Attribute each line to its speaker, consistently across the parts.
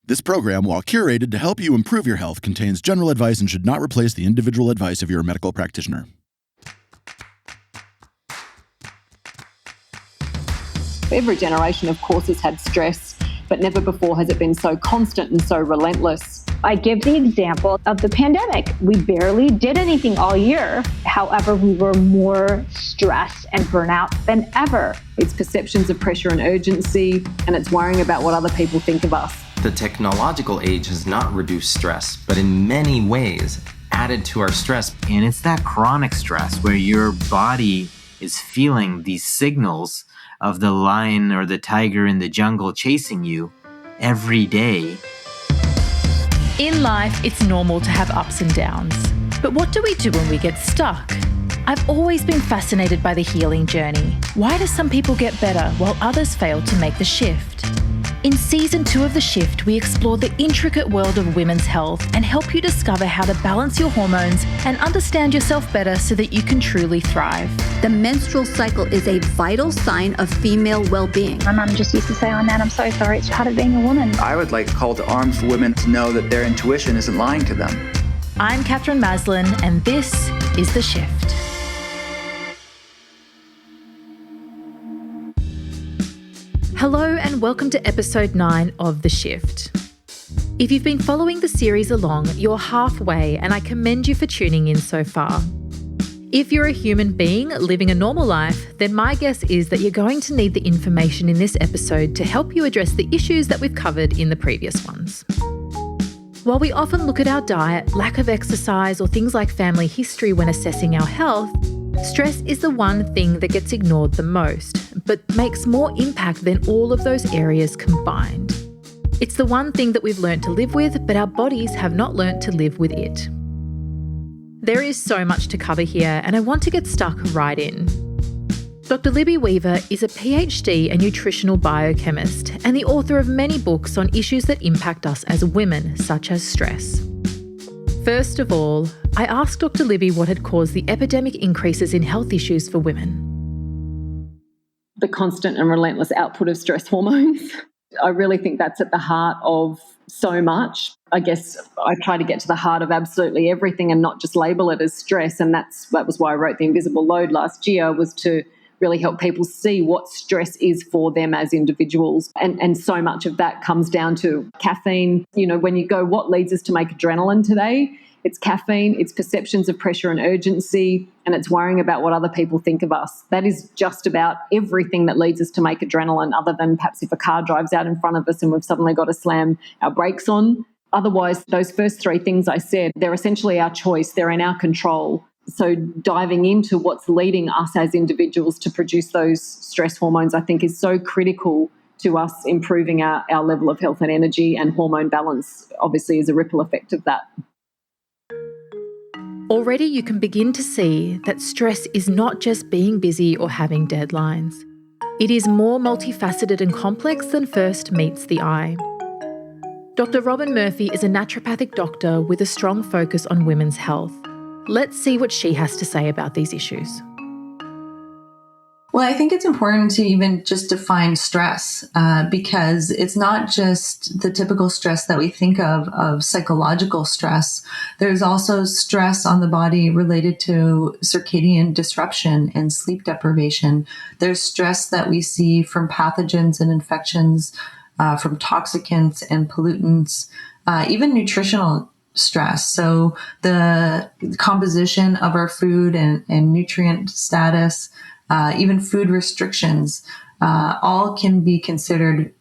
Speaker 1: This program, while curated to help you improve your health, contains general advice and should not replace the individual advice of your medical practitioner.
Speaker 2: Every generation, of course, has had stress, but never before has it been so constant and so relentless.
Speaker 3: I give the example of the pandemic. We barely did anything all year. However, we were more stressed and burnout than ever.
Speaker 2: It's perceptions of pressure and urgency, and it's worrying about what other people think of us.
Speaker 4: The technological age has not reduced stress, but in many ways added to our stress.
Speaker 5: And it's that chronic stress where your body is feeling these signals of the lion or the tiger in the jungle chasing you every day.
Speaker 6: In life, it's normal to have ups and downs. But what do we do when we get stuck? I've always been fascinated by the healing journey. Why do some people get better while others fail to make the shift? In Season 2 of The Shift, we explore the intricate world of women's health and help you discover how to balance your hormones and understand yourself better so that you can truly thrive.
Speaker 7: The menstrual cycle is a vital sign of female well-being.
Speaker 3: My mum just used to say, "Oh, Nan, I'm so sorry. It's part of being a woman."
Speaker 8: I would like a call to arms for women to know that their intuition isn't lying to them.
Speaker 6: I'm Catherine Maslin, and this is The Shift. Hello and welcome to episode 9 of The Shift. If you've been following the series along, you're halfway and I commend you for tuning in so far. If you're a human being living a normal life, then my guess is that you're going to need the information in this episode to help you address the issues that we've covered in the previous ones. While we often look at our diet, lack of exercise, or things like family history when assessing our health, stress is the one thing that gets ignored the most, but makes more impact than all of those areas combined. It's the one thing that we've learned to live with, but our bodies have not learned to live with it. There is so much to cover here, and I want to get stuck right in. Dr. Libby Weaver is a PhD and nutritional biochemist and the author of many books on issues that impact us as women, such as stress. First of all, I asked Dr. Libby what had caused the epidemic increases in health issues for women.
Speaker 2: The constant and relentless output of stress hormones. I really think that's at the heart of so much. I guess I try to get to the heart of absolutely everything and not just label it as stress. And that was why I wrote The Invisible Load last year, was to really help people see what stress is for them as individuals. And so much of that comes down to caffeine. You know, when you go, what leads us to make adrenaline today? It's caffeine, it's perceptions of pressure and urgency, and it's worrying about what other people think of us. That is just about everything that leads us to make adrenaline, other than perhaps if a car drives out in front of us and we've suddenly got to slam our brakes on. Otherwise, those first 3 things I said, they're essentially our choice, they're in our control. So diving into what's leading us as individuals to produce those stress hormones, I think, is so critical to us improving our level of health and energy, and hormone balance obviously is a ripple effect of that.
Speaker 6: Already you can begin to see that stress is not just being busy or having deadlines. It is more multifaceted and complex than first meets the eye. Dr. Robin Murphy is a naturopathic doctor with a strong focus on women's health. Let's see what she has to say about these issues.
Speaker 9: Well, I think it's important to even just define stress because it's not just the typical stress that we think of psychological stress. There's also stress on the body related to circadian disruption and sleep deprivation. There's stress that we see from pathogens and infections, from toxicants and pollutants, even nutritional stress. So the composition of our food and nutrient status, even food restrictions, all can be considered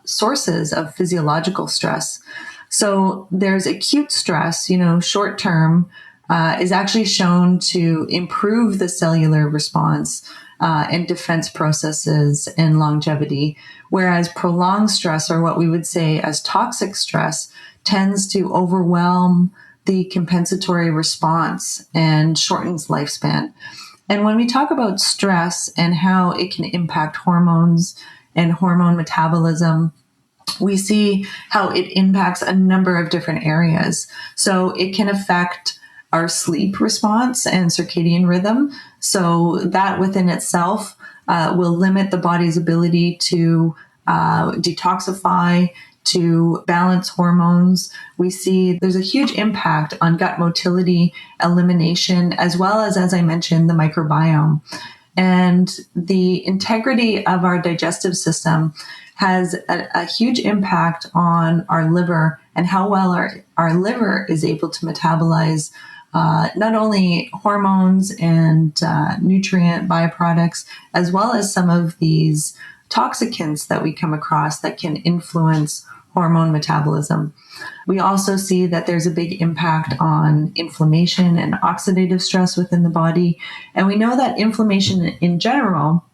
Speaker 9: sources of physiological stress. So there's acute stress, short term, is actually shown to improve the cellular response and defense processes and longevity, whereas prolonged stress, or what we would say as toxic stress, tends to overwhelm the compensatory response and shortens lifespan. And when we talk about stress and how it can impact hormones and hormone metabolism, we see how it impacts a number of different areas. So it can affect our sleep response and circadian rhythm. So that within itself will limit the body's ability to detoxify, to balance hormones. We see there's a huge impact on gut motility, elimination, as well as I mentioned, the microbiome. And the integrity of our digestive system has a huge impact on our liver and how well our liver is able to metabolize not only hormones and nutrient byproducts, as well as some of these toxicants that we come across that can influence hormone metabolism. We also see that there's a big impact on inflammation and oxidative stress within the body. And we know that inflammation in general,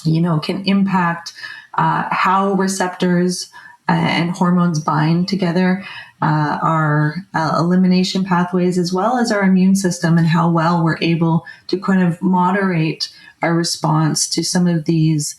Speaker 9: can impact how receptors and hormones bind together, our elimination pathways, as well as our immune system, and how well we're able to kind of moderate our response to some of these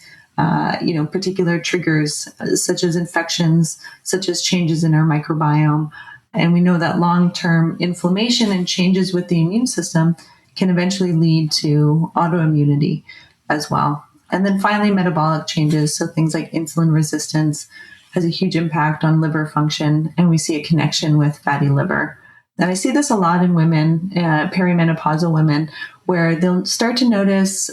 Speaker 9: particular triggers, such as infections, such as changes in our microbiome. And we know that long-term inflammation and changes with the immune system can eventually lead to autoimmunity as well. And then finally, metabolic changes. So things like insulin resistance has a huge impact on liver function, and we see a connection with fatty liver. And I see this a lot in women, perimenopausal women, where they'll start to notice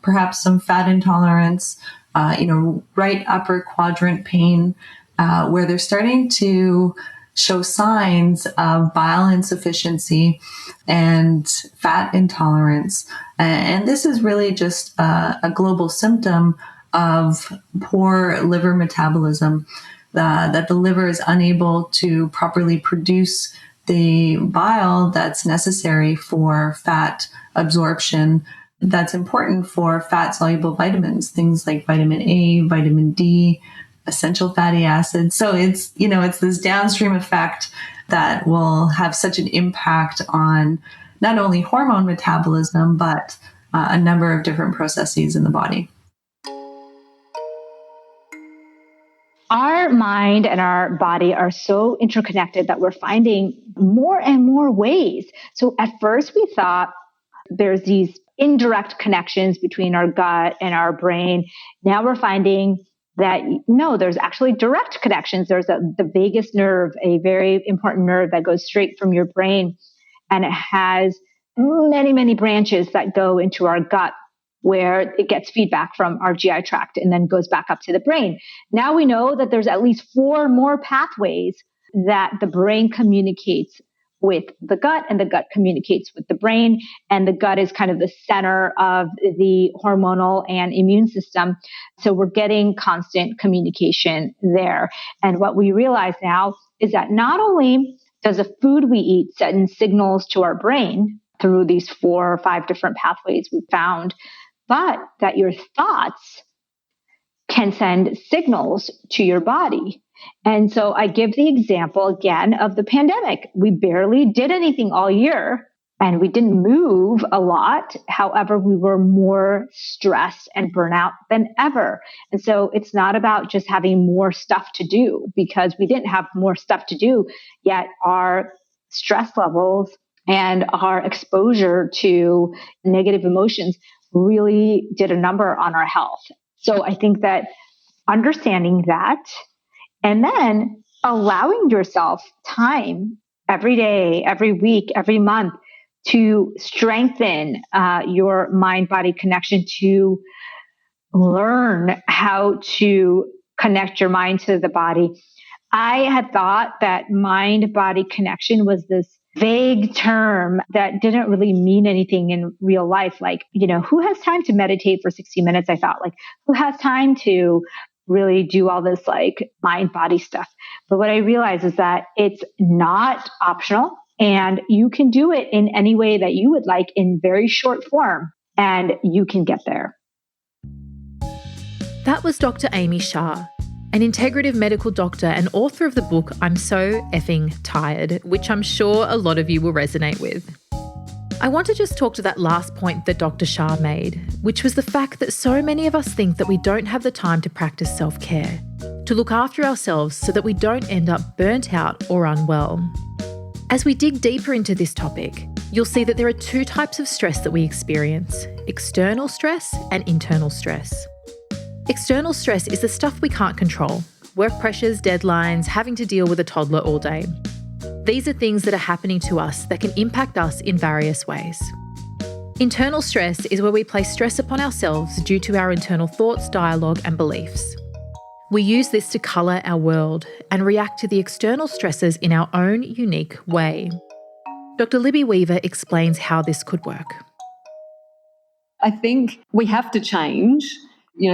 Speaker 9: perhaps some fat intolerance, right upper quadrant pain, where they're starting to show signs of bile insufficiency and fat intolerance. And this is really just a global symptom of poor liver metabolism, that the liver is unable to properly produce the bile that's necessary for fat absorption, that's important for fat-soluble vitamins, things like vitamin A, vitamin D, essential fatty acids. So it's this downstream effect that will have such an impact on not only hormone metabolism, but a number of different processes in the body.
Speaker 3: Our mind and our body are so interconnected that we're finding more and more ways. So at first we thought there's these indirect connections between our gut and our brain. Now we're finding that no, there's actually direct connections. There's the vagus nerve, a very important nerve that goes straight from your brain, and it has many, many branches that go into our gut, where it gets feedback from our GI tract and then goes back up to the brain. Now we know that there's at least 4 more pathways that the brain communicates with the gut, and the gut communicates with the brain. And the gut is kind of the center of the hormonal and immune system. So we're getting constant communication there. And what we realize now is that not only does the food we eat send signals to our brain through these 4 or 5 different pathways we found, but that your thoughts can send signals to your body. And so I give the example again of the pandemic. We barely did anything all year, and we didn't move a lot. However, we were more stressed and burnout than ever. And so it's not about just having more stuff to do, because we didn't have more stuff to do, yet our stress levels and our exposure to negative emotions really did a number on our health. So I think that understanding that, and then allowing yourself time every day, every week, every month to strengthen your mind-body connection, to learn how to connect your mind to the body. I had thought that mind-body connection was this vague term that didn't really mean anything in real life. Like, who has time to meditate for 60 minutes? I thought, like, who has time to really do all this like mind-body stuff? But what I realized is that it's not optional, and you can do it in any way that you would like, in very short form, and you can get there.
Speaker 6: That was Dr. Amy Shah, an integrative medical doctor and author of the book I'm So Effing Tired, which I'm sure a lot of you will resonate with. I want to just talk to that last point that Dr. Shah made, which was the fact that so many of us think that we don't have the time to practice self-care, to look after ourselves so that we don't end up burnt out or unwell. As we dig deeper into this topic, you'll see that there are 2 types of stress that we experience: external stress and internal stress. External stress is the stuff we can't control, work pressures, deadlines, having to deal with a toddler all day. These are things that are happening to us that can impact us in various ways. Internal stress is where we place stress upon ourselves due to our internal thoughts, dialogue, and beliefs. We use this to colour our world and react to the external stresses in our own unique way. Dr. Libby Weaver explains how this could work.
Speaker 2: I think we have to change.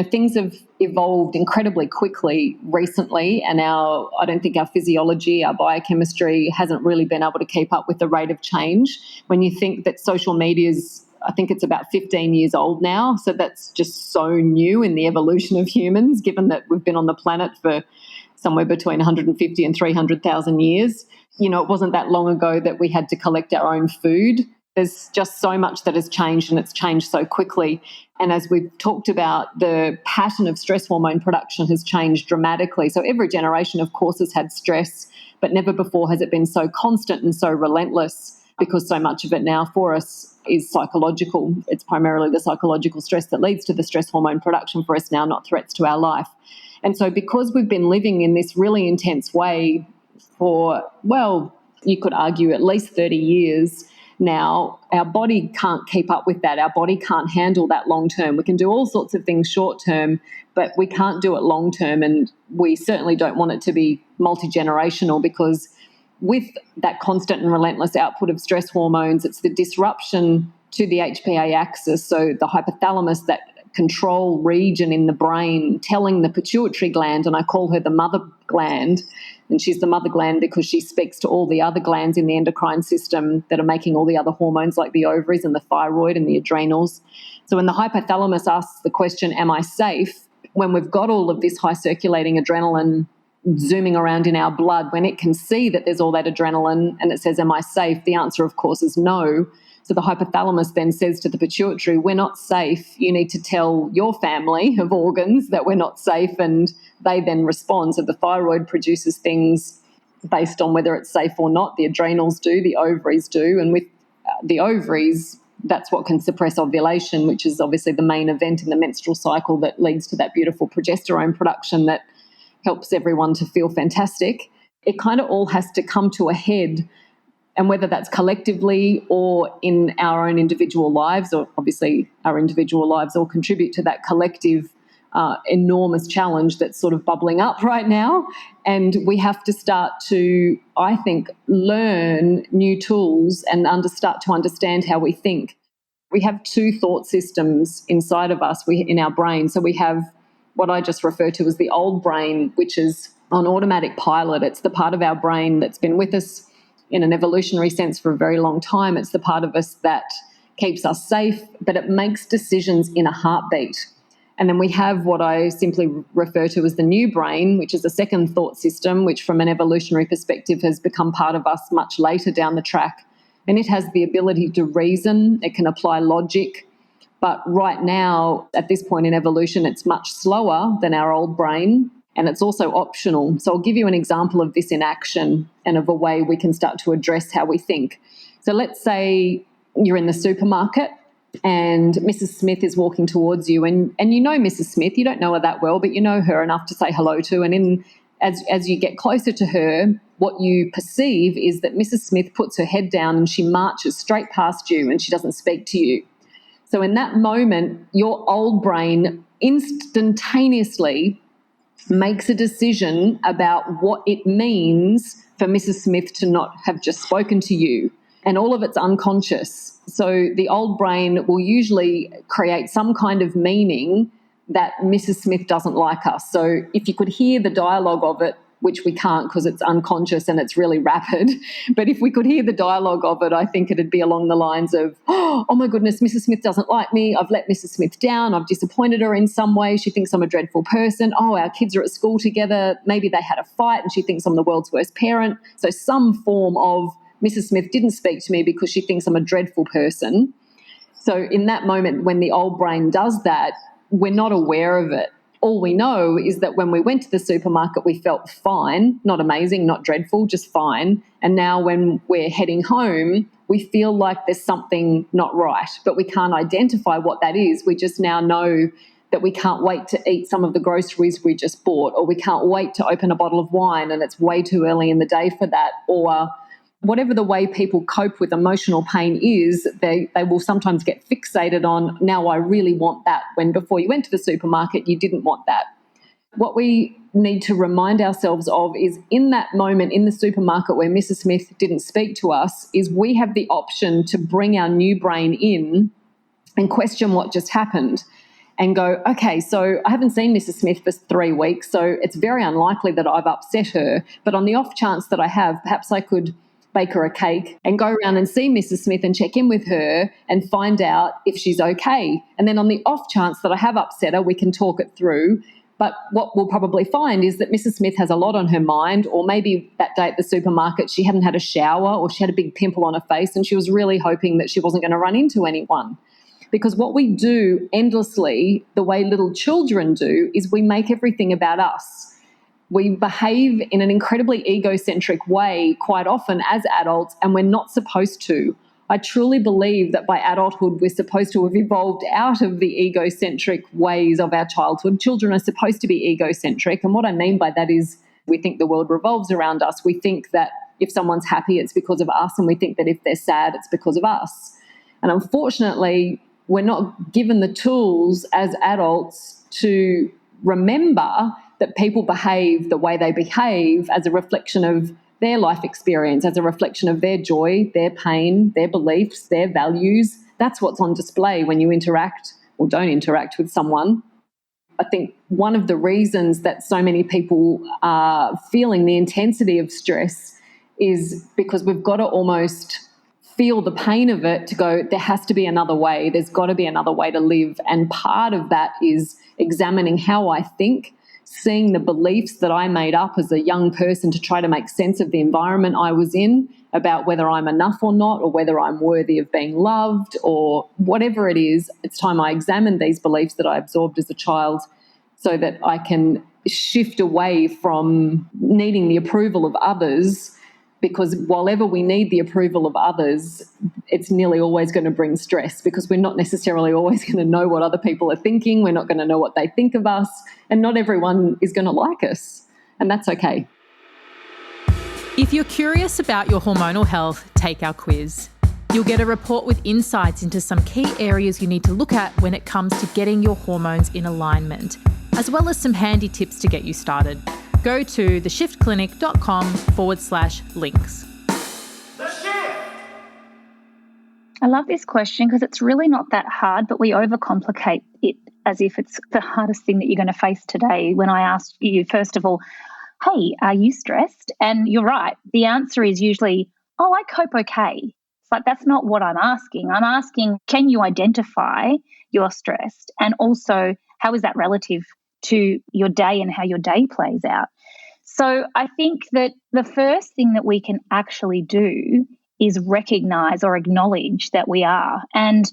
Speaker 2: Things have evolved incredibly quickly recently, and I don't think our physiology, our biochemistry hasn't really been able to keep up with the rate of change. When you think that social media is, I think it's about 15 years old now, so that's just so new in the evolution of humans, given that we've been on the planet for somewhere between 150 and 300,000 years. It wasn't that long ago that we had to collect our own food. There's just so much that has changed, and it's changed so quickly. And as we've talked about, the pattern of stress hormone production has changed dramatically. So every generation, of course, has had stress, but never before has it been so constant and so relentless, because so much of it now for us is psychological. It's primarily the psychological stress that leads to the stress hormone production for us now, not threats to our life. And so because we've been living in this really intense way for, well, you could argue at least 30 years now, our body can't keep up with that. Our body can't handle that long term. We can do all sorts of things short term, but we can't do it long term. And we certainly don't want it to be multi-generational, because with that constant and relentless output of stress hormones, it's the disruption to the HPA axis, so the hypothalamus, that control region in the brain, telling the pituitary gland, and I call her the mother gland, and she's the mother gland because she speaks to all the other glands in the endocrine system that are making all the other hormones, like the ovaries and the thyroid and the adrenals. So when the hypothalamus asks the question, am I safe, when we've got all of this high circulating adrenaline zooming around in our blood, when it can see that there's all that adrenaline and it says, am I safe? The answer, of course, is no. So the hypothalamus then says to the pituitary, we're not safe. You need to tell your family of organs that we're not safe, and they then respond. So the thyroid produces things based on whether it's safe or not. The adrenals do, the ovaries do, and with the ovaries, that's what can suppress ovulation, which is obviously the main event in the menstrual cycle that leads to that beautiful progesterone production that helps everyone to feel fantastic. It kind of all has to come to a head, and whether that's collectively or in our own individual lives, or obviously our individual lives all contribute to that collective enormous challenge that's sort of bubbling up right now. And we have to start to, I think, learn new tools and start to understand how we think. We have two thought systems inside of us in our brain. So we have what I just refer to as the old brain, which is on automatic pilot. It's the part of our brain that's been with us in an evolutionary sense for a very long time. It's the part of us that keeps us safe, but it makes decisions in a heartbeat. And then we have what I simply refer to as the new brain, which is a second thought system, which from an evolutionary perspective has become part of us much later down the track. And it has the ability to reason, it can apply logic. But right now, at this point in evolution, it's much slower than our old brain, and it's also optional. So I'll give you an example of this in action and of a way we can start to address how we think. So let's say you're in the supermarket and Mrs. Smith is walking towards you, and you know Mrs. Smith. You don't know her that well, but you know her enough to say hello to. And as you get closer to her, what you perceive is that Mrs. Smith puts her head down and she marches straight past you and she doesn't speak to you. So in that moment, your old brain instantaneously makes a decision about what it means for Mrs. Smith to not have just spoken to you. And all of it's unconscious. So the old brain will usually create some kind of meaning that Mrs. Smith doesn't like us. So if you could hear the dialogue of it, which we can't because it's unconscious and it's really rapid, but if we could hear the dialogue of it, I think it'd be along the lines of, oh my goodness, Mrs. Smith doesn't like me. I've let Mrs. Smith down. I've disappointed her in some way. She thinks I'm a dreadful person. Oh, our kids are at school together. Maybe they had a fight and she thinks I'm the world's worst parent. So some form of Mrs. Smith didn't speak to me because she thinks I'm a dreadful person. So in that moment, when the old brain does that, we're not aware of it. All we know is that when we went to the supermarket, we felt fine, not amazing, not dreadful, just fine. And now when we're heading home, we feel like there's something not right, but we can't identify what that is. We just now know that we can't wait to eat some of the groceries we just bought, or we can't wait to open a bottle of wine and it's way too early in the day for that, or whatever the way people cope with emotional pain is, they will sometimes get fixated on, now I really want that, when before you went to the supermarket, you didn't want that. What we need to remind ourselves of is, in that moment in the supermarket where Mrs. Smith didn't speak to us, is we have the option to bring our new brain in and question what just happened and go, okay, so I haven't seen Mrs. Smith for 3 weeks, so it's very unlikely that I've upset her. But on the off chance that I have, perhaps I could bake her a cake and go around and see Mrs. Smith and check in with her and find out if she's okay. And then on the off chance that I have upset her, we can talk it through. But what we'll probably find is that Mrs. Smith has a lot on her mind, or maybe that day at the supermarket she hadn't had a shower, or she had a big pimple on her face and she was really hoping that she wasn't going to run into anyone. Because what we do endlessly, the way little children do, is we make everything about us. We behave in an incredibly egocentric way quite often as adults, and we're not supposed to. I truly believe that by adulthood, we're supposed to have evolved out of the egocentric ways of our childhood. Children are supposed to be egocentric. And what I mean by that is we think the world revolves around us. We think that if someone's happy, it's because of us. And we think that if they're sad, it's because of us. And unfortunately, we're not given the tools as adults to remember that people behave the way they behave as a reflection of their life experience, as a reflection of their joy, their pain, their beliefs, their values. That's what's on display when you interact or don't interact with someone. I think one of the reasons that so many people are feeling the intensity of stress is because we've got to almost feel the pain of it to go, there has to be another way. There's got to be another way to live. And part of that is examining how I think, seeing the beliefs that I made up as a young person to try to make sense of the environment I was in, about whether I'm enough or not, or whether I'm worthy of being loved, or whatever it is. It's time I examine these beliefs that I absorbed as a child so that I can shift away from needing the approval of others, because while ever we need the approval of others, it's nearly always going to bring stress, because we're not necessarily always going to know what other people are thinking. We're not going to know what they think of us, and not everyone is going to like us, and that's okay.
Speaker 6: If you're curious about your hormonal health, take our quiz. You'll get a report with insights into some key areas you need to look at when it comes to getting your hormones in alignment, as well as some handy tips to get you started. Go to theshiftclinic.com/links.
Speaker 3: I love this question because it's really not that hard, but we overcomplicate it as if it's the hardest thing that you're going to face today. When I asked you, first of all, hey, are you stressed? And you're right. The answer is usually, oh, I cope okay. It's like, that's not what I'm asking. I'm asking, can you identify you're stressed? And also, how is that relative to your day and how your day plays out? So I think that the first thing that we can actually do is recognize or acknowledge that we are. And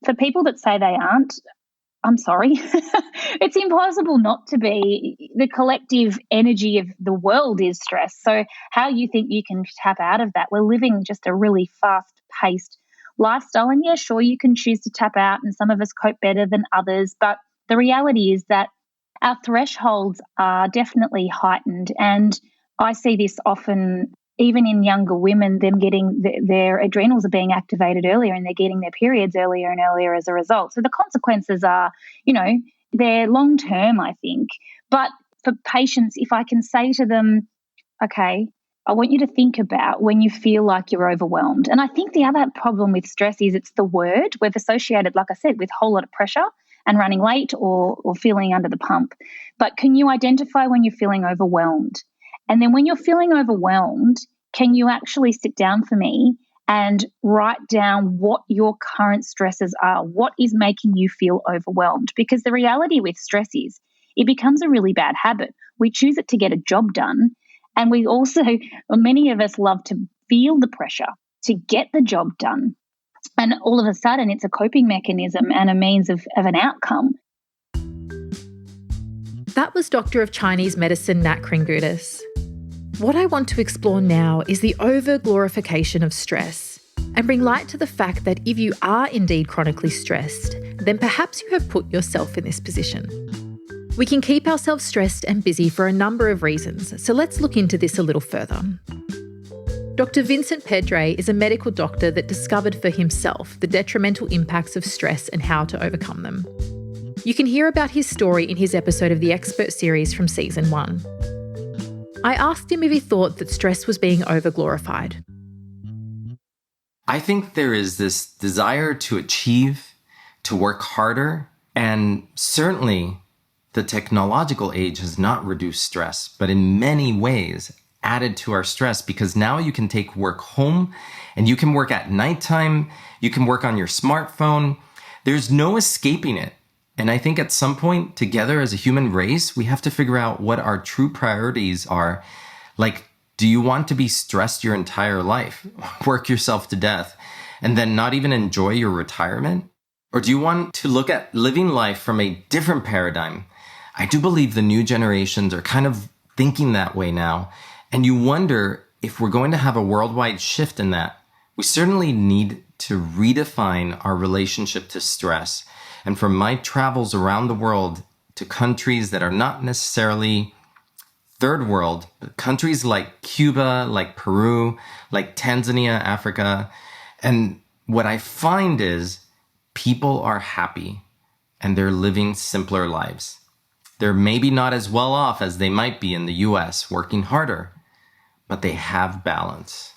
Speaker 3: for people that say they aren't, I'm sorry. It's impossible not to be. The collective energy of the world is stress. So how you think you can tap out of that? We're living just a really fast-paced lifestyle. And yeah, sure, you can choose to tap out, and some of us cope better than others. But the reality is that our thresholds are definitely heightened. And I see this often even in younger women, them getting their adrenals are being activated earlier, and they're getting their periods earlier and earlier as a result. So the consequences are, they're long term, I think. But for patients, if I can say to them, okay, I want you to think about when you feel like you're overwhelmed. And I think the other problem with stress is it's the word. We've associated, like I said, with a whole lot of pressure and running late or feeling under the pump. But can you identify when you're feeling overwhelmed? And then when you're feeling overwhelmed, can you actually sit down for me and write down what your current stresses are? What is making you feel overwhelmed? Because the reality with stress is it becomes a really bad habit. We choose it to get a job done. And we also, many of us love to feel the pressure to get the job done. And all of a sudden, it's a coping mechanism and a means of an outcome.
Speaker 6: That was Doctor of Chinese Medicine Nat Kringoudis. What I want to explore now is the over-glorification of stress and bring light to the fact that if you are indeed chronically stressed then perhaps you have put yourself in this position. We can keep ourselves stressed and busy for a number of reasons, so let's look into this a little further. Dr. Vincent Pedre is a medical doctor that discovered for himself the detrimental impacts of stress and how to overcome them. You can hear about his story in his episode of the Expert series from Season 1. I asked him if he thought that stress was being over-glorified.
Speaker 4: I think there is this desire to achieve, to work harder, and certainly the technological age has not reduced stress, but in many ways added to our stress, because now you can take work home and you can work at nighttime, you can work on your smartphone. There's no escaping it. And I think at some point together as a human race, we have to figure out what our true priorities are. Like, do you want to be stressed your entire life, work yourself to death, and then not even enjoy your retirement? Or do you want to look at living life from a different paradigm? I do believe the new generations are kind of thinking that way now. And you wonder if we're going to have a worldwide shift in that. We certainly need to redefine our relationship to stress. And from my travels around the world to countries that are not necessarily third world, but countries like Cuba, like Peru, like Tanzania, Africa. And what I find is people are happy and they're living simpler lives. They're maybe not as well off as they might be in the US, working harder, but they have balance.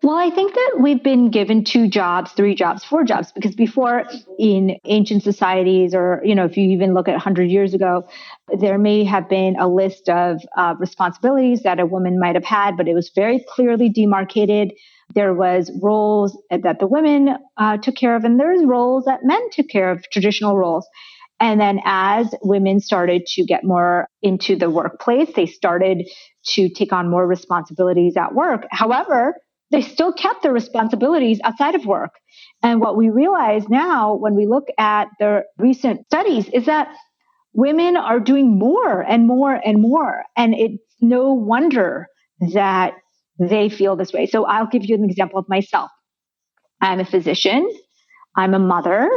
Speaker 3: Well, I think that we've been given 2 jobs, 3 jobs, 4 jobs, because before in ancient societies, or, if you even look at 100 years ago, there may have been a list of responsibilities that a woman might have had, but it was very clearly demarcated. There was roles that the women took care of, and there's roles that men took care of, traditional roles. And then as women started to get more into the workplace, they started to take on more responsibilities at work. However, they still kept their responsibilities outside of work. And what we realize now when we look at the recent studies is that women are doing more and more and more. And it's no wonder that they feel this way. So I'll give you an example of myself. I'm a physician. I'm a mother.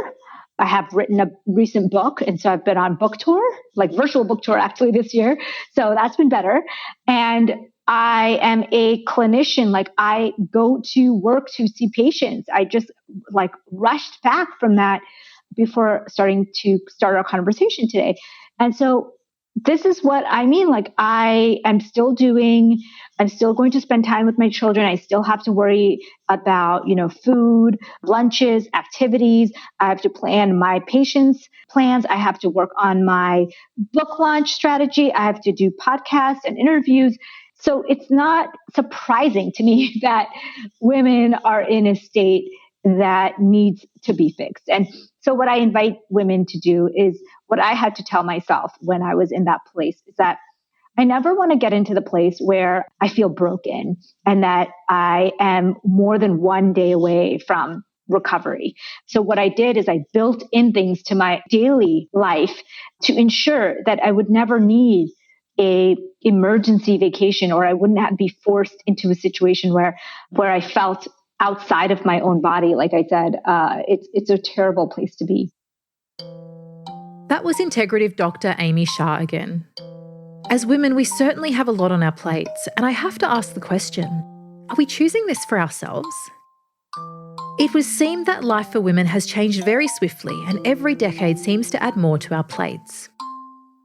Speaker 3: I have written a recent book. And so I've been on book tour, like virtual book tour actually this year. So that's been better. And I am a clinician. Like, I go to work to see patients. I just rushed back from that before starting to start our conversation today. And so this is what I mean. Like, I'm still going to spend time with my children. I still have to worry about, food, lunches, activities. I have to plan my patients' plans. I have to work on my book launch strategy. I have to do podcasts and interviews. So it's not surprising to me that women are in a state that needs to be fixed. And so what I invite women to do is what I had to tell myself when I was in that place, is that I never want to get into the place where I feel broken and that I am more than one day away from recovery. So what I did is I built in things to my daily life to ensure that I would never need a emergency vacation, or I wouldn't be forced into a situation where I felt outside of my own body. Like I said, it's a terrible place to be.
Speaker 6: That was integrative Dr. Amy Shah again. As women, we certainly have a lot on our plates, and I have to ask the question, are we choosing this for ourselves? It would seem that life for women has changed very swiftly, and every decade seems to add more to our plates.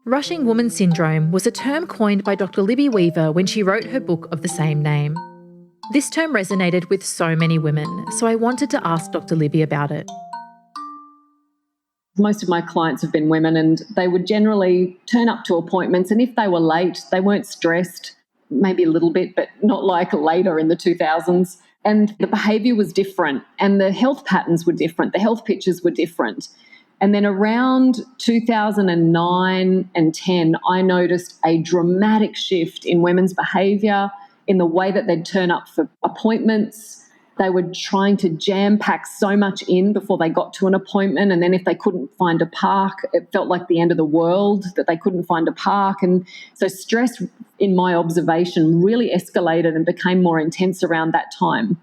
Speaker 6: Rushing woman syndrome was a term coined by Dr. Libby Weaver when she wrote her book of the same name. This term resonated with so many women, so I wanted to ask Dr. Libby about it.
Speaker 2: Most of my clients have been women, and they would generally turn up to appointments, and if they were late, they weren't stressed, maybe a little bit, but not like later in the 2000s. And the behaviour was different, and the health patterns were different. The health pictures were different. And then around 2009 and 10, I noticed a dramatic shift in women's behaviour, in the way that they'd turn up for appointments. They were trying to jam pack so much in before they got to an appointment. And then if they couldn't find a park, it felt like the end of the world that they couldn't find a park. And so stress, in my observation, really escalated and became more intense around that time.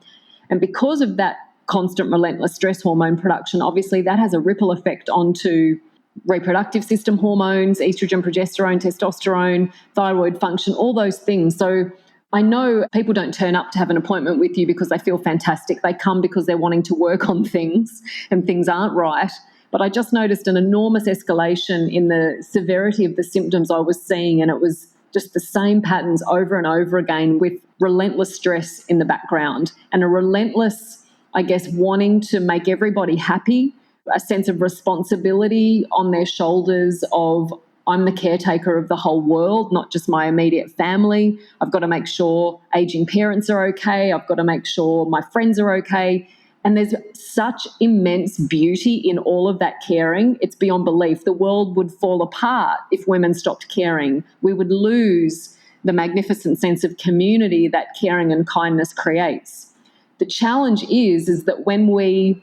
Speaker 2: And because of that constant, relentless stress hormone production, obviously that has a ripple effect onto reproductive system hormones, estrogen, progesterone, testosterone, thyroid function, all those things. So I know people don't turn up to have an appointment with you because they feel fantastic. They come because they're wanting to work on things and things aren't right. But I just noticed an enormous escalation in the severity of the symptoms I was seeing, and it was just the same patterns over and over again with relentless stress in the background and a relentless, I guess, wanting to make everybody happy, a sense of responsibility on their shoulders of, I'm the caretaker of the whole world, not just my immediate family. I've got to make sure aging parents are okay. I've got to make sure my friends are okay. And there's such immense beauty in all of that caring. It's beyond belief. The world would fall apart if women stopped caring. We would lose the magnificent sense of community that caring and kindness creates. The challenge is that when we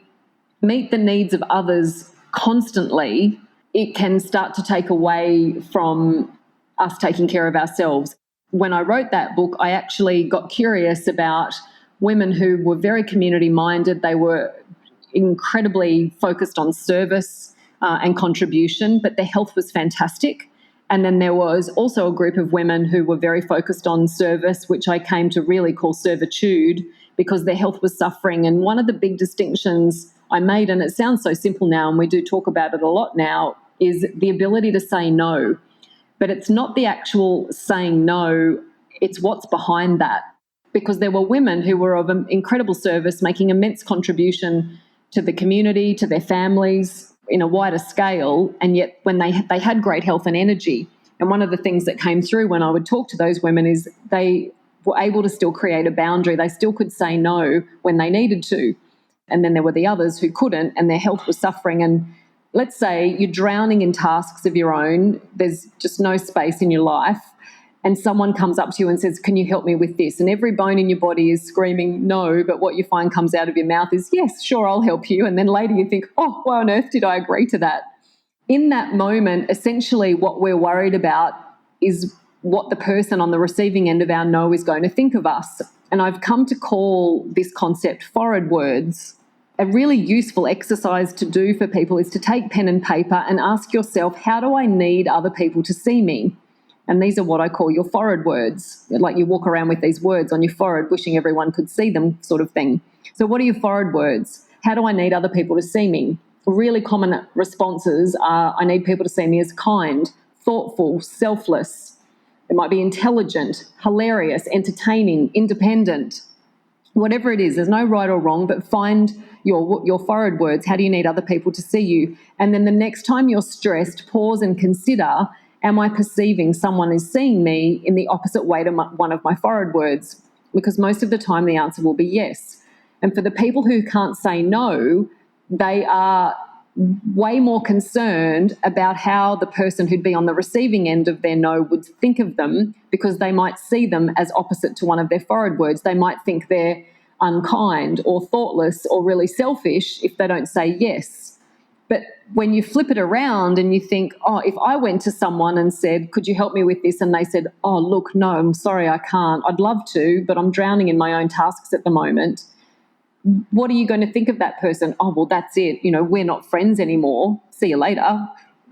Speaker 2: meet the needs of others constantly, it can start to take away from us taking care of ourselves. When I wrote that book, I actually got curious about women who were very community-minded. They were incredibly focused on service and contribution, but their health was fantastic. And then there was also a group of women who were very focused on service, which I came to really call servitude, because their health was suffering. And one of the big distinctions I made, and it sounds so simple now, and we do talk about it a lot now, is the ability to say no. But it's not the actual saying no, it's what's behind that. Because there were women who were of incredible service, making immense contribution to the community, to their families in a wider scale, and yet when they had great health and energy. And one of the things that came through when I would talk to those women is they were able to still create a boundary. They still could say no when they needed to. And then there were the others who couldn't, and their health was suffering. And let's say you're drowning in tasks of your own, there's just no space in your life, and someone comes up to you and says, can you help me with this? And every bone in your body is screaming no, but what you find comes out of your mouth is, yes, sure, I'll help you. And then later you think, oh, why on earth did I agree to that? In that moment, essentially what we're worried about is what the person on the receiving end of our no is going to think of us. And I've come to call this concept forward words. A really useful exercise to do for people is to take pen and paper and ask yourself, how do I need other people to see me? And these are what I call your forward words. Like you walk around with these words on your forehead, wishing everyone could see them, sort of thing. So what are your forward words? How do I need other people to see me? Really common responses are, I need people to see me as kind, thoughtful, selfless. It might be intelligent, hilarious, entertaining, independent. Whatever it is, there's no right or wrong, but find your forward words. How do you need other people to see you? And then the next time you're stressed, pause and consider, am I perceiving someone is seeing me in the opposite way to one of my forward words? Because most of the time the answer will be yes. And for the people who can't say no, they are way more concerned about how the person who'd be on the receiving end of their no would think of them, because they might see them as opposite to one of their forward words. They might think they're unkind or thoughtless or really selfish if they don't say yes. But when you flip it around and you think, oh, if I went to someone and said, could you help me with this? And they said, oh, look, no, I'm sorry, I can't. I'd love to, but I'm drowning in my own tasks at the moment. What are you going to think of that person? Oh, well, that's it. You know, we're not friends anymore. See you later.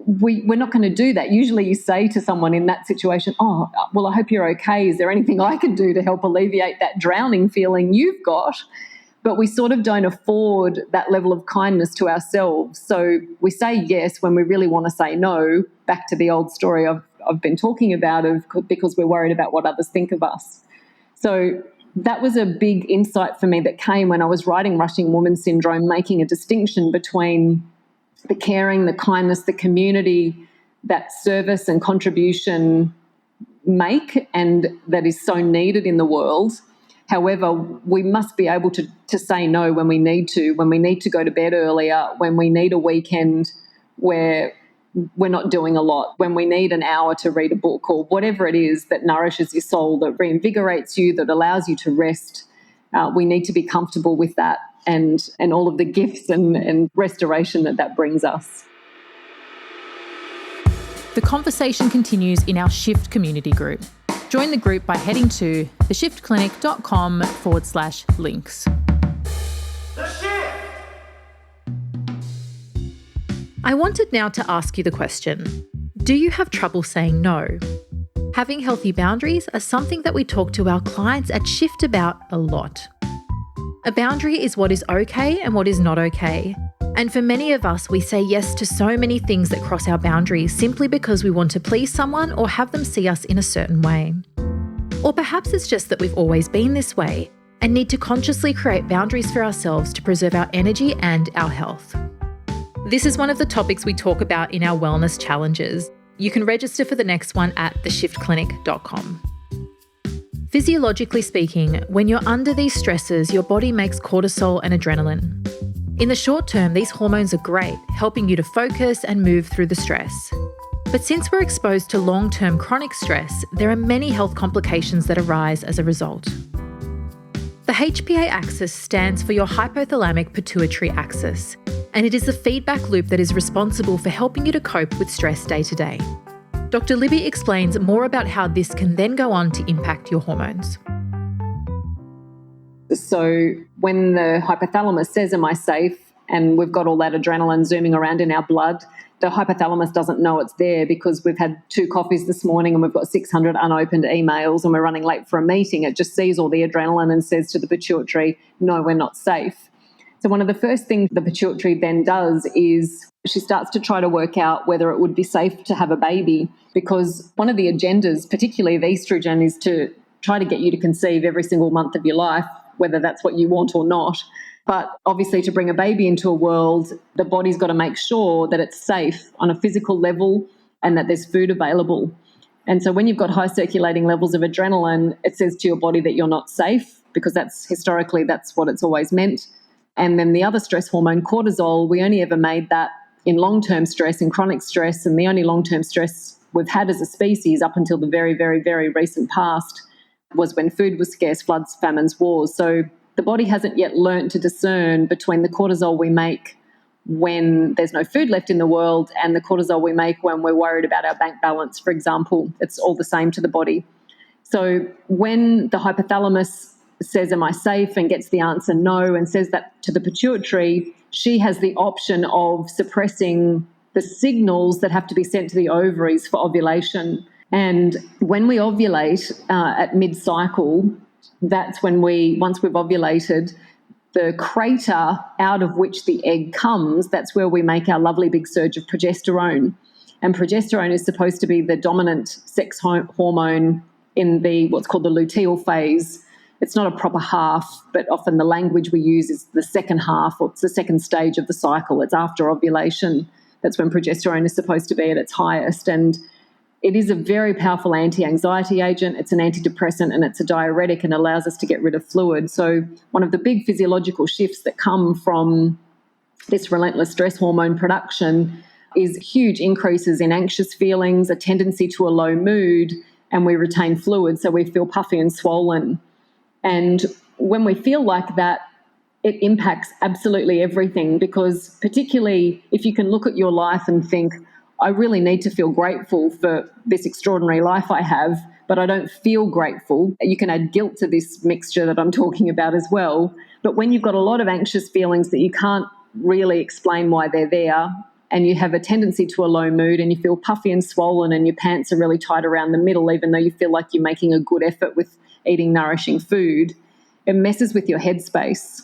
Speaker 2: We're not going to do that. Usually you say to someone in that situation, oh, well, I hope you're okay. Is there anything I can do to help alleviate that drowning feeling you've got? But we sort of don't afford that level of kindness to ourselves. So we say yes when we really want to say no, back to the old story I've been talking about because we're worried about what others think of us. So that was a big insight for me that came when I was writing Rushing Woman Syndrome, making a distinction between the caring, the kindness, the community that service and contribution make and that is so needed in the world. However, we must be able to say no when we need to go to bed earlier, when we need a weekend where we're not doing a lot, when we need an hour to read a book or whatever it is that nourishes your soul, that reinvigorates you, that allows you to rest. we need to be comfortable with that and all of the gifts and restoration that brings us.
Speaker 6: The conversation continues in our Shift community group. Join the group by heading to theshiftclinic.com/links. I wanted now to ask you the question, do you have trouble saying no? Having healthy boundaries are something that we talk to our clients at Shift about a lot. A boundary is what is okay and what is not okay. And for many of us, we say yes to so many things that cross our boundaries simply because we want to please someone or have them see us in a certain way. Or perhaps it's just that we've always been this way and need to consciously create boundaries for ourselves to preserve our energy and our health. This is one of the topics we talk about in our wellness challenges. You can register for the next one at theshiftclinic.com. Physiologically speaking, when you're under these stresses, your body makes cortisol and adrenaline. In the short term, these hormones are great, helping you to focus and move through the stress. But since we're exposed to long-term chronic stress, there are many health complications that arise as a result. The HPA axis stands for your hypothalamic pituitary axis, and it is the feedback loop that is responsible for helping you to cope with stress day to day. Dr. Libby explains more about how this can then go on to impact your hormones.
Speaker 2: So when the hypothalamus says, am I safe? And we've got all that adrenaline zooming around in our blood, the hypothalamus doesn't know it's there because we've had 2 coffees this morning and we've got 600 unopened emails and we're running late for a meeting. It just sees all the adrenaline and says to the pituitary, no, we're not safe. So one of the first things the pituitary then does is she starts to try to work out whether it would be safe to have a baby, because one of the agendas, particularly of estrogen, is to try to get you to conceive every single month of your life, whether that's what you want or not. But obviously to bring a baby into a world, the body's got to make sure that it's safe on a physical level and that there's food available. And so when you've got high circulating levels of adrenaline, it says to your body that you're not safe, because that's what it's always meant. And then the other stress hormone, cortisol, we only ever made that in long-term stress and chronic stress, and the only long-term stress we've had as a species up until the very, very, very recent past was when food was scarce, floods, famines, wars. So the body hasn't yet learned to discern between the cortisol we make when there's no food left in the world and the cortisol we make when we're worried about our bank balance, for example. It's all the same to the body. So when the hypothalamus says, am I safe, and gets the answer no, and says that to the pituitary, she has the option of suppressing the signals that have to be sent to the ovaries for ovulation. And when we ovulate at mid-cycle, that's when once we've ovulated, the crater out of which the egg comes, that's where we make our lovely big surge of progesterone. And progesterone is supposed to be the dominant sex hormone in what's called the luteal phase. It's not a proper half, but often the language we use is the second half, or it's the second stage of the cycle. It's after ovulation. That's when progesterone is supposed to be at its highest. And it is a very powerful anti-anxiety agent. It's an antidepressant and it's a diuretic and allows us to get rid of fluid. So one of the big physiological shifts that come from this relentless stress hormone production is huge increases in anxious feelings, a tendency to a low mood, and we retain fluid, so we feel puffy and swollen. And when we feel like that, it impacts absolutely everything, because particularly if you can look at your life and think, I really need to feel grateful for this extraordinary life I have, but I don't feel grateful. You can add guilt to this mixture that I'm talking about as well. But when you've got a lot of anxious feelings that you can't really explain why they're there, and you have a tendency to a low mood and you feel puffy and swollen and your pants are really tight around the middle, even though you feel like you're making a good effort with eating nourishing food, it messes with your headspace.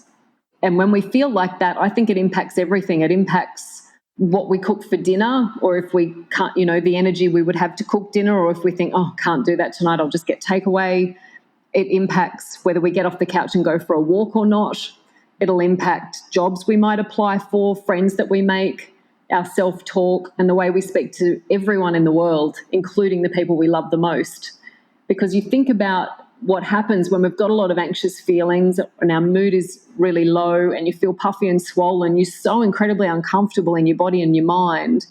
Speaker 2: And when we feel like that, I think it impacts everything. It impacts what we cook for dinner, or if we can't, the energy we would have to cook dinner, or if we think, can't do that tonight, I'll just get takeaway. It impacts whether we get off the couch and go for a walk or not. It'll impact jobs we might apply for, friends that we make, our self-talk, and the way we speak to everyone in the world, including the people we love the most. Because you think about what happens when we've got a lot of anxious feelings and our mood is really low and you feel puffy and swollen, you're so incredibly uncomfortable in your body and your mind.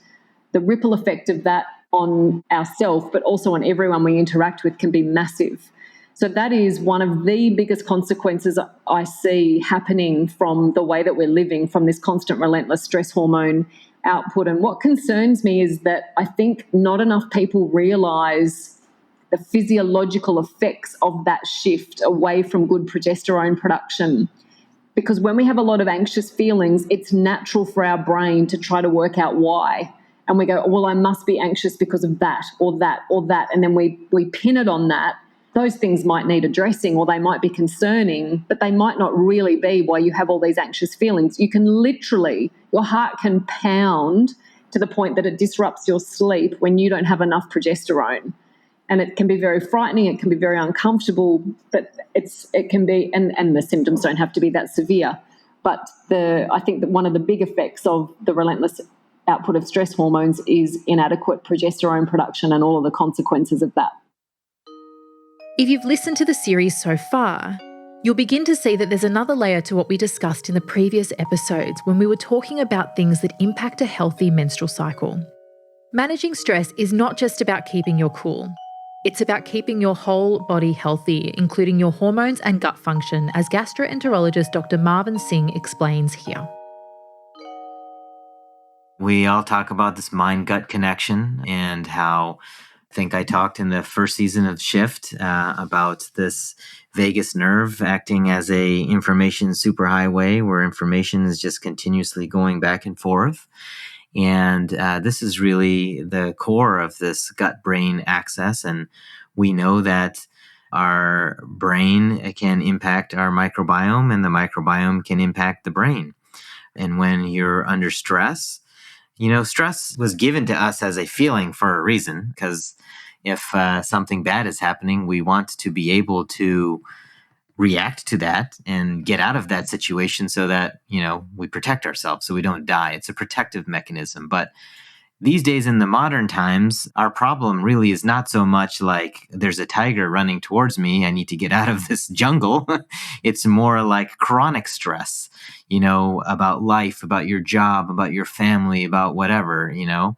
Speaker 2: The ripple effect of that on ourselves, but also on everyone we interact with, can be massive. So that is one of the biggest consequences I see happening from the way that we're living, from this constant relentless stress hormone output. And what concerns me is that I think not enough people realise the physiological effects of that shift away from good progesterone production. Because when we have a lot of anxious feelings, it's natural for our brain to try to work out why. And we go, well, I must be anxious because of that or that or that. And then we pin it on that. Those things might need addressing, or they might be concerning, but they might not really be why you have all these anxious feelings. You can literally, your heart can pound to the point that it disrupts your sleep when you don't have enough progesterone. And it can be very frightening, it can be very uncomfortable, but it can be, and the symptoms don't have to be that severe. But I think that one of the big effects of the relentless output of stress hormones is inadequate progesterone production and all of the consequences of that.
Speaker 6: If you've listened to the series so far, you'll begin to see that there's another layer to what we discussed in the previous episodes when we were talking about things that impact a healthy menstrual cycle. Managing stress is not just about keeping your cool. It's about keeping your whole body healthy, including your hormones and gut function, as gastroenterologist Dr. Marvin Singh explains here.
Speaker 5: We all talk about this mind-gut connection and how I think I talked in the first season of Shift about this vagus nerve acting as a information superhighway where information is just continuously going back and forth. And this is really the core of this gut-brain axis. And we know that our brain can impact our microbiome, and the microbiome can impact the brain. And when you're under stress, stress was given to us as a feeling for a reason, because if something bad is happening, we want to be able to react to that and get out of that situation so that, we protect ourselves so we don't die. It's a protective mechanism. But these days in the modern times, our problem really is not so much like there's a tiger running towards me, I need to get out of this jungle. It's more like chronic stress, about life, about your job, about your family, about whatever, And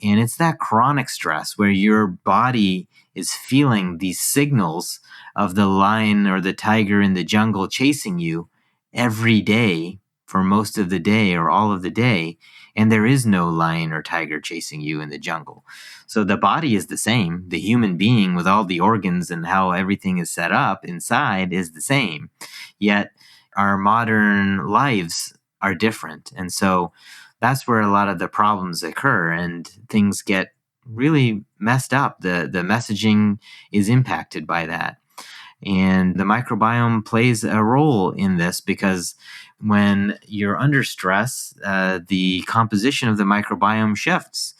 Speaker 5: it's that chronic stress where your body is feeling these signals of the lion or the tiger in the jungle chasing you every day for most of the day or all of the day, and there is no lion or tiger chasing you in the jungle. So the body is the same. The human being with all the organs and how everything is set up inside is the same. Yet our modern lives are different. And so that's where a lot of the problems occur and things get really messed up. The messaging is impacted by that. And the microbiome plays a role in this because when you're under stress, the composition of the microbiome shifts.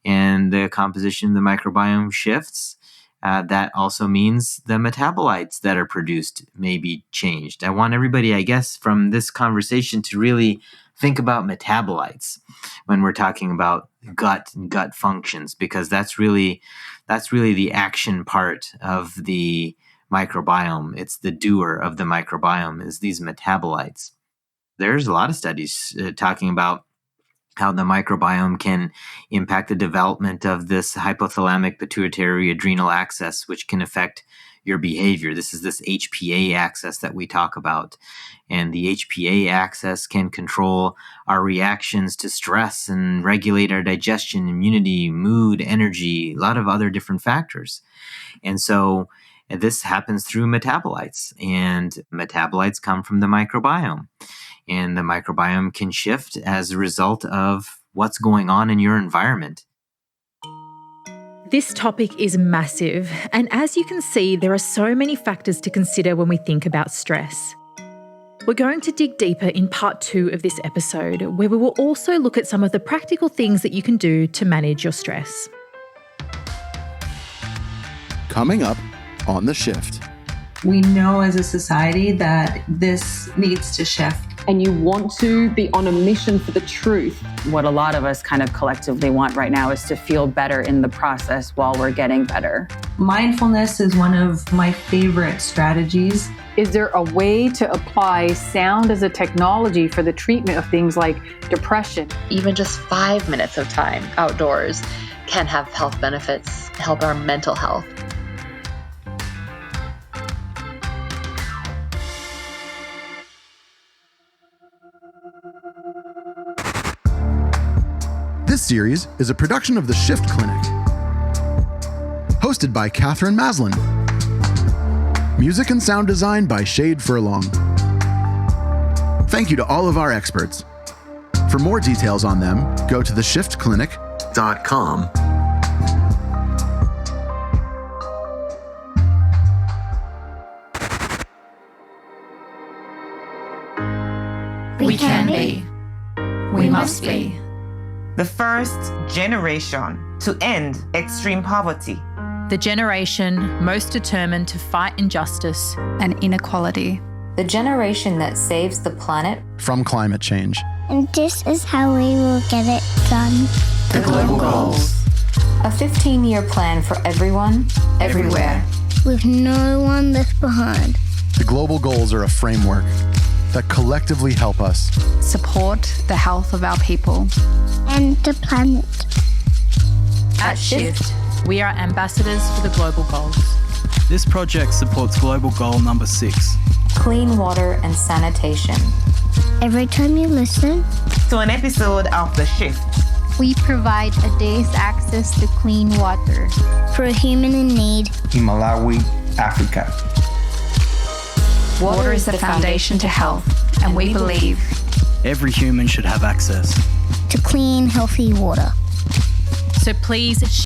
Speaker 5: And the composition of the microbiome shifts. That also means the metabolites that are produced may be changed. I want everybody, I guess, from this conversation to really think about metabolites when we're talking about gut and gut functions, because that's really the action part of the microbiome. It's the doer of the microbiome is these metabolites. There's a lot of studies talking about how the microbiome can impact the development of this hypothalamic pituitary adrenal axis, which can affect your behavior. This is this HPA axis that we talk about. And the HPA axis can control our reactions to stress and regulate our digestion, immunity, mood, energy, a lot of other different factors. And so this happens through metabolites, and metabolites come from the microbiome. And the microbiome can shift as a result of what's going on in your environment.
Speaker 6: This topic is massive, and as you can see, there are so many factors to consider when we think about stress. We're going to dig deeper in part 2 of this episode, where we will also look at some of the practical things that you can do to manage your stress.
Speaker 1: Coming up on The Shift.
Speaker 9: We know as a society that this needs to shift.
Speaker 2: And you want to be on a mission for the truth.
Speaker 10: What a lot of us kind of collectively want right now is to feel better in the process while we're getting better.
Speaker 9: Mindfulness is one of my favorite strategies.
Speaker 11: Is there a way to apply sound as a technology for the treatment of things like depression?
Speaker 12: Even just 5 minutes of time outdoors can have health benefits, help our mental health.
Speaker 1: series is a production of the Shift Clinic. Hosted by Catherine Maslin. Music and sound design by Shade Furlong. Thank you to all of our experts. For more details on them, go to theshiftclinic.com.
Speaker 13: We can be. We must be.
Speaker 14: The first generation to end extreme poverty.
Speaker 6: The generation most determined to fight injustice
Speaker 13: and inequality.
Speaker 15: The generation that saves the planet
Speaker 1: from climate change.
Speaker 16: And this is how we will get it done.
Speaker 13: The Global Goals.
Speaker 15: A 15-year plan for everyone, everywhere.
Speaker 16: With no one left behind.
Speaker 1: The Global Goals are a framework that collectively help us
Speaker 13: support the health of our people
Speaker 16: and the planet.
Speaker 6: At Shift, we are ambassadors for the Global Goals.
Speaker 17: This project supports Global Goal number 6.
Speaker 15: Clean water and sanitation.
Speaker 16: Every time you listen
Speaker 14: to an episode of The Shift,
Speaker 18: we provide a day's access to clean water
Speaker 16: for a human in need
Speaker 19: in Malawi, Africa.
Speaker 13: Water is the foundation to health, and we believe
Speaker 17: every human should have access
Speaker 16: to clean, healthy water.
Speaker 6: So please